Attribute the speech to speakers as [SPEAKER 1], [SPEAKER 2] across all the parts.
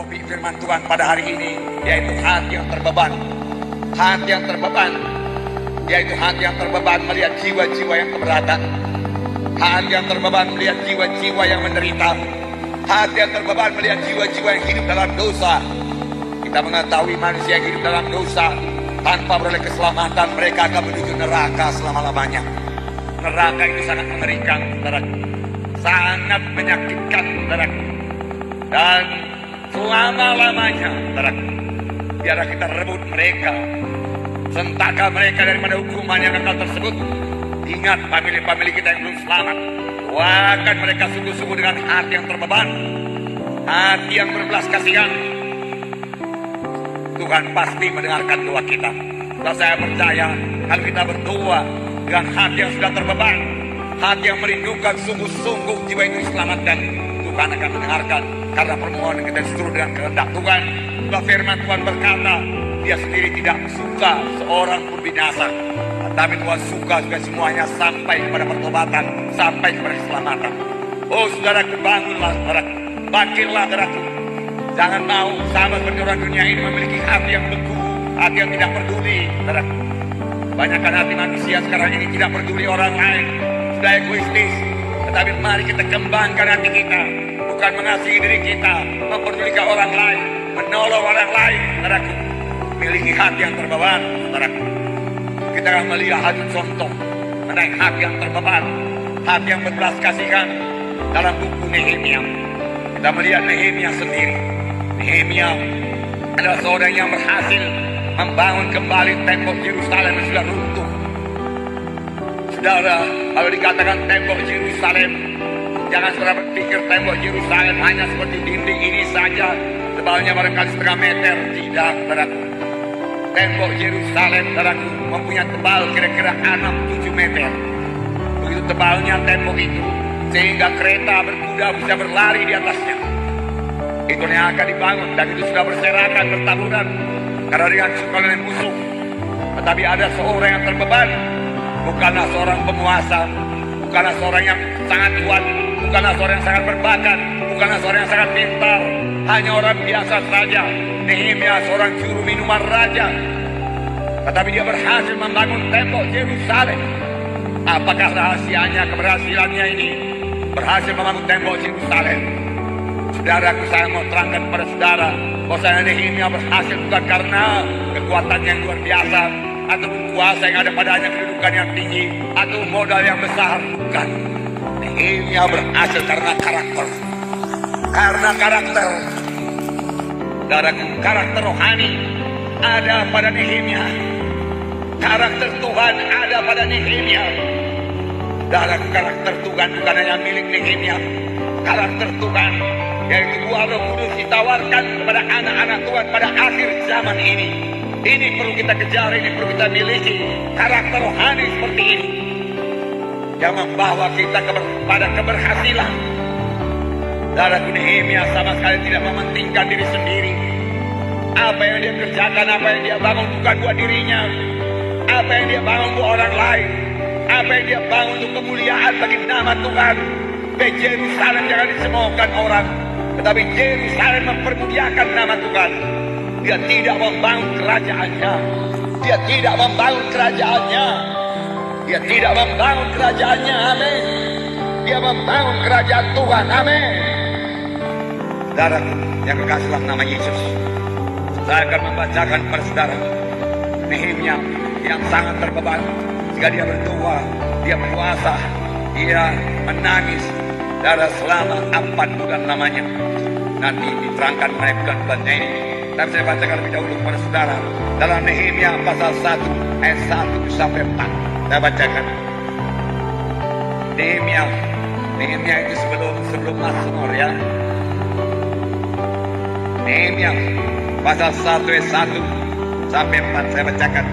[SPEAKER 1] topik firman Tuhan pada hari ini, yaitu hati yang terbeban. Hati yang terbeban, yaitu hati yang terbeban melihat jiwa-jiwa yang keberatan. Hati yang terbeban melihat jiwa-jiwa yang menderita. Hati yang terbeban melihat jiwa-jiwa yang hidup dalam dosa. Kita mengetahui manusia yang hidup dalam dosa tanpa beroleh keselamatan, mereka akan menuju neraka selama-lamanya. Neraka itu sangat mengerikan, saudaraku. Sangat menyakitkan, saudaraku. Dan selama-lamanya, saudaraku, biarlah kita rebut mereka, sentakan mereka daripada hukuman yang kekal tersebut. Ingat famili-famili kita yang belum selamat, doakan mereka sungguh-sungguh dengan hati yang terbeban, hati yang berbelas kasihan. Tuhan pasti mendengarkan doa kita. Kalau saya percaya, kalau kita berdoa dengan hati yang sudah terbeban, hati yang merindukan sungguh-sungguh jiwa itu diselamatkan, Tuhan akan mendengarkan. Karena permohonan kita seluruh dengan kehendak Tuhan. Kalau firman Tuhan berkata, Dia sendiri tidak suka seorang pun binasa, tapi Tuhan suka supaya semuanya sampai kepada pertobatan, sampai kepada keselamatan. Oh saudaraku, bangunlah saudaraku, bangkitlah saudaraku. Jangan mau sama seperti orang dunia ini memiliki hati yang beku, hati yang tidak peduli, saudaraku. Banyakkan hati manusia sekarang ini tidak peduli orang lain, sudah egoistis. Tetapi mari kita kembangkan hati kita, bukan mengasihi diri kita, memperdulikan orang lain, menolong orang lain, saudaraku. Miliki hati yang terbeban, saudaraku. Kita akan melihat hati contoh mengenai hati yang terbeban, hati yang berbelas kasihan dalam buku Nehemia. Kita melihat Nehemia sendiri. Nehemia adalah seorang yang berhasil membangun kembali tembok Yerusalem yang sudah runtuh. Saudara, kalau dikatakan tembok Yerusalem, jangan saudara berpikir tembok Yerusalem hanya seperti dinding ini saja, tebalnya barangkali setengah meter. Tidak, saudaraku. Tembok Yerusalem, saudaraku, mempunyai tebal kira-kira 6-7 meter. Begitu tebalnya tembok itu, sehingga kereta berkuda bisa berlari di atasnya. Itu yang akan dibangun, dan itu sudah berserakan, bertaburan karena dihancurkan oleh musuh. Tetapi ada seorang yang terbeban, bukanlah seorang penguasa, bukanlah seorang yang sangat kuat, bukanlah seorang yang sangat berbakat, bukanlah seorang yang sangat pintar, hanya orang biasa saja. Nehemia seorang juru minuman raja, tetapi dia berhasil membangun tembok Yerusalem. Apakah rahasianya, keberhasilannya ini? Berhasil membangun tembok Yerusalem. Saudaraku, saya mau terangkan kepada saudara bahwa Nehemia berhasil bukan karena kekuatan yang luar biasa, atau kuasa yang ada padanya, kedudukan yang tinggi, atau modal yang besar. Bukan. Nehemia berhasil karena karakter. Karena karakter. Saudaraku, karakter rohani ada pada Nehemia. Karakter Tuhan ada pada Nehemia. Saudaraku, karakter Tuhan bukan hanya milik Nehemia. Karakter Tuhan, yaitu Roh Kudus, ditawarkan kepada anak-anak Tuhan pada akhir zaman ini. Ini perlu kita kejar, ini perlu kita miliki. Karakter rohani seperti ini yang membawa kita kepada keberhasilan. Saudaraku, Nehemia sama sekali tidak mementingkan diri sendiri. Apa yang dia kerjakan, apa yang dia bangun bukan buat dirinya. Apa yang dia bangun buat orang lain. Apa yang dia bangun untuk kemuliaan bagi nama Tuhan. Yerusalem jangan disemaukan orang, tetapi Yerusalem mempermuliakan nama Tuhan. Dia tidak membangun kerajaannya. Dia tidak membangun kerajaannya. Dia tidak membangun kerajaannya. Amin. Dia membangun kerajaan Tuhan. Amin. Saudara yang kekasih dalam nama Yesus, saya akan membacakan kepada saudara Nehemia yang sangat terbeban. Jika dia berdoa, dia berpuasa, dia menangis darah selama 4 bulan lamanya. Nanti diterangkan mengenai bulan-bulannya ini. Tapi saya bacakan lebih dahulu kepada saudara dalam Nehemia pasal 1 ayat 1 sampai 4. Saya bacakan. Nehemia itu sebelum Mazmur, ya. Nehemia pasal 1 ayat 1 sampai 4 saya bacakan.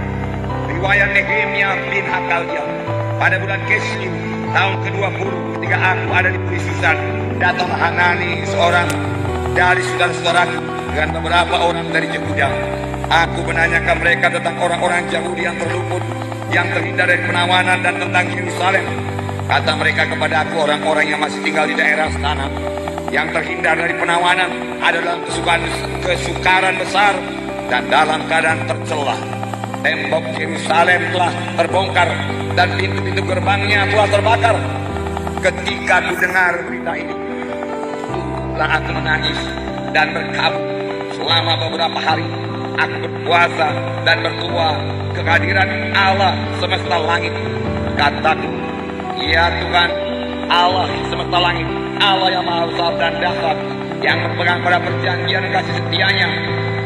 [SPEAKER 1] Riwayat Nehemia bin Hakaldia. Pada bulan Kislev tahun ke-20, ketika aku ada di Susan, datang Hanani, seorang dari saudara-saudaraku, dengan beberapa orang dari Yehuda. Aku menanyakan mereka tentang orang-orang Yahudi yang terluput, yang terhindar dari penawanan, dan tentang Yerusalem. Kata mereka kepada aku, orang-orang yang masih tinggal di daerah sana yang terhindar dari penawanan, ada dalam kesukaran besar dan dalam keadaan tercela. Tembok Yerusalem telah terbongkar dan pintu-pintu gerbangnya telah terbakar. Ketika ku dengar berita ini, lah aku menangis dan berkabut selama beberapa hari. Aku berpuasa dan berdoa kehadiran Allah semesta langit. Kataku, ya Tuhan, Allah semesta langit, Allah yang maha besar dan dahsyat, yang berpegang pada perjanjian kasih setianya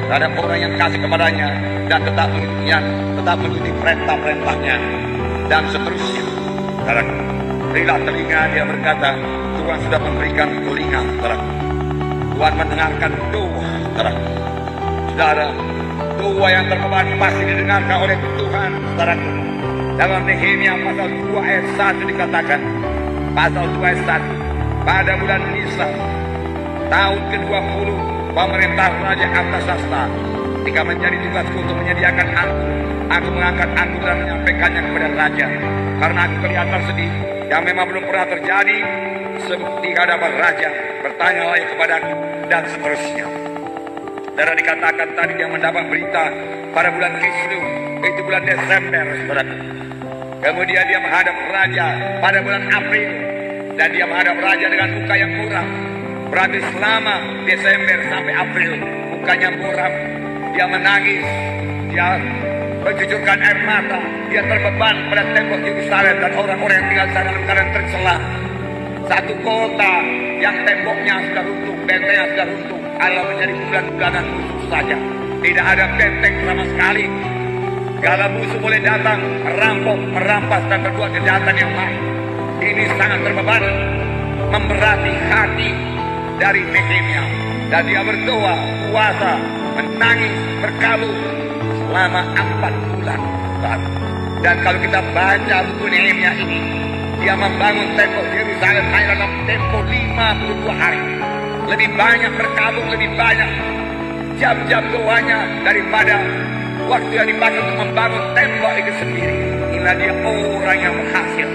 [SPEAKER 1] terhadap orang yang kasih kepadanya dan tetap mengikuti perintah-perintahnya dan seterusnya. Karena berilah telinga, dia berkata, Tuhan sudah memberikan telinga, saudaraku. Tuhan mendengarkan doa, saudaraku. Saudara, doa yang terkeban pasti didengarkan oleh Tuhan, saudaraku. Dalam Nehemia pasal 2 ayat 1 dikatakan, pasal 2 ayat 1, pada bulan Nisan tahun ke-20 pemerintah Raja Artasasta, ketika menjadi tugasku untuk menyediakan anggur, aku mengangkat anggur dan menyampaikannya kepada raja, karena aku kelihatan sedih yang memang belum pernah terjadi di hadapan raja. Bertanya lagi kepadaku dan seterusnya. Dan dikatakan tadi dia mendapat berita pada bulan Kislew, itu bulan Desember, saudara. Kemudian dia menghadap raja pada bulan April, dan dia menghadap raja dengan muka yang muram. Berarti selama Desember sampai April mukanya muram, dia menangis, dia mencucurkan air mata, dia terbeban pada tembok Yerusalem dan orang-orang yang tinggal di sana dalam keadaan tercela. Satu kota yang temboknya sudah runtuh, bentengnya sudah runtuh, adalah menjadi bulan-bulanan musuh saja. Tidak ada benteng sama sekali. Segala musuh boleh datang, merampok, merampas dan berbuat kejahatan yang lain. Ini sangat terbeban, memberati hati dari Nehemia. Dan dia berdoa, puasa, menangis, berkabut selama 4 bulan. Dan kalau kita baca buku Nehemia ini, dia membangun tembok Yerusalem hanya dalam tempo 52 hari. Lebih banyak berkabut, lebih banyak jam-jam doanya daripada waktu yang dipakai untuk membangun tembok itu sendiri. Inilah dia orang yang berhasil.